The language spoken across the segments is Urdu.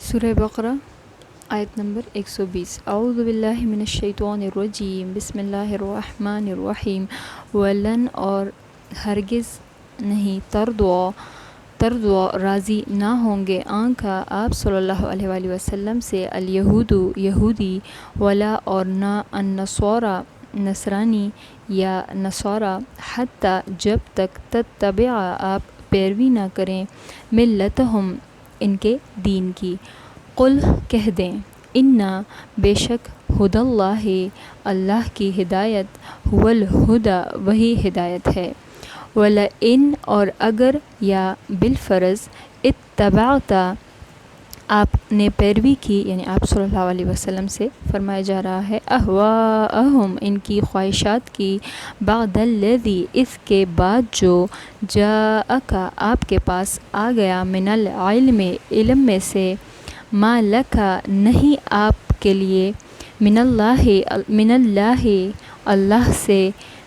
سورہ بقرہ آیت نمبر 120۔ اعوذ باللہ من الشیطان الرجیم، بسم اللہ الرحمن الرحیم۔ ولن اور ہرگز نہیں، ترضوا راضی نہ ہوں گے عنکا آپ صلی اللہ علیہ وآلہ وسلم سے، الیہود یہودی، ولا اور نہ النصارى نصرانی یا نصارہ، حتی جب تک تتبع آپ پیروی نہ کریں، ملتہم ان کے دین کی۔ قل کہہ دیں، انا بے شک ہدی اللہ اللہ کی ہدایت، هو الہدی وہی ہدایت ہے، ولئن اور اگر یا بالفرض اتبعت آپ نے پیروی کی، یعنی آپ صلی اللہ علیہ وسلم سے فرمایا جا رہا ہے، اہواءہم ان کی خواہشات کی، بعد الذی اس کے بعد جو جاءک آپ کے پاس آ گیا، من العلم علم میں سے، ما لک نہیں آپ کے لیے، من اللہ اللہ سے،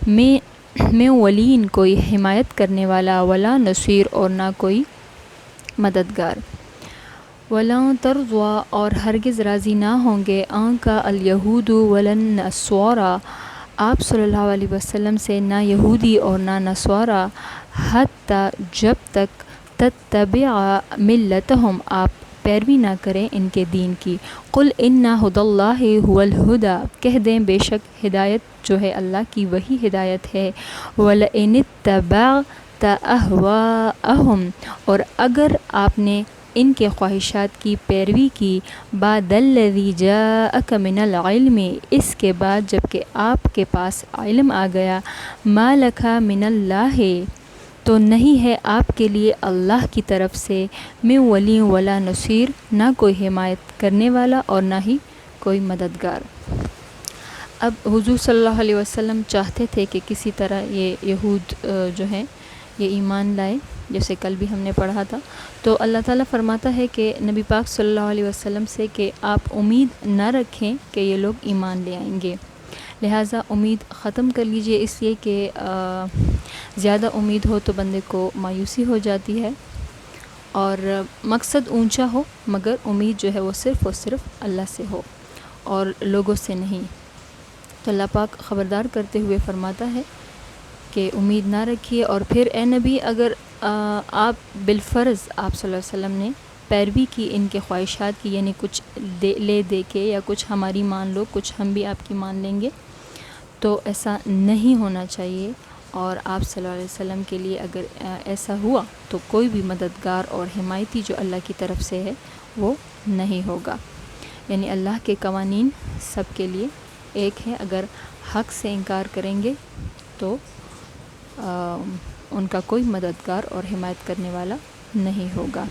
میں ولی کوئی حمایت کرنے والا، ولا نصیر اور نہ کوئی مددگار۔ وَلَن تَرْضَىٰ اور ہرگز راضی نہ ہوں گے عنکا الیہود ولا النصارى آپ صلی اللہ علیہ وسلم سے، نہ یہودی اور نہ نصارہ، حتی جب تک تتبع ملتہم آپ پیروی نہ کریں ان کے دین کی۔ قل ان ہدی اللہ هو الہدی کہہ دیں بے شک ہدایت جو ہے اللہ کی وہی ہدایت ہے، ولئن اتبعت اہواءہم اور اگر آپ نے ان کے خواہشات کی پیروی کی، بعد الذی جاءک من العلم اس کے بعد جب کہ آپ کے پاس علم آ گیا، ما لک من اللہ تو نہیں ہے آپ کے لیے اللہ کی طرف سے، من ولی ولا نصیر نہ کوئی حمایت کرنے والا اور نہ ہی کوئی مددگار۔ اب حضور صلی اللہ علیہ وسلم چاہتے تھے کہ کسی طرح یہ یہود جو ہیں یہ ایمان لائے، جیسے کل بھی ہم نے پڑھا تھا، تو اللہ تعالیٰ فرماتا ہے کہ نبی پاک صلی اللہ علیہ وسلم سے کہ آپ امید نہ رکھیں کہ یہ لوگ ایمان لے آئیں گے، لہٰذا امید ختم کر لیجئے، اس لیے کہ زیادہ امید ہو تو بندے کو مایوسی ہو جاتی ہے، اور مقصد اونچا ہو مگر امید جو ہے وہ صرف اور صرف اللہ سے ہو اور لوگوں سے نہیں۔ تو اللہ پاک خبردار کرتے ہوئے فرماتا ہے کہ امید نہ رکھیے، اور پھر اے نبی اگر آپ بالفرض آپ صلی اللہ علیہ وسلم نے پیروی کی ان کے خواہشات کی، یعنی کچھ لے دے کے یا کچھ ہماری مان لو، کچھ ہم بھی آپ کی مان لیں گے، تو ایسا نہیں ہونا چاہیے، اور آپ صلی اللہ علیہ وسلم کے لیے اگر ایسا ہوا تو کوئی بھی مددگار اور حمایتی جو اللہ کی طرف سے ہے وہ نہیں ہوگا، یعنی اللہ کے قوانین سب کے لیے ایک ہے، اگر حق سے انکار کریں گے تو ان کا کوئی مددگار اور حمایت کرنے والا نہیں ہوگا۔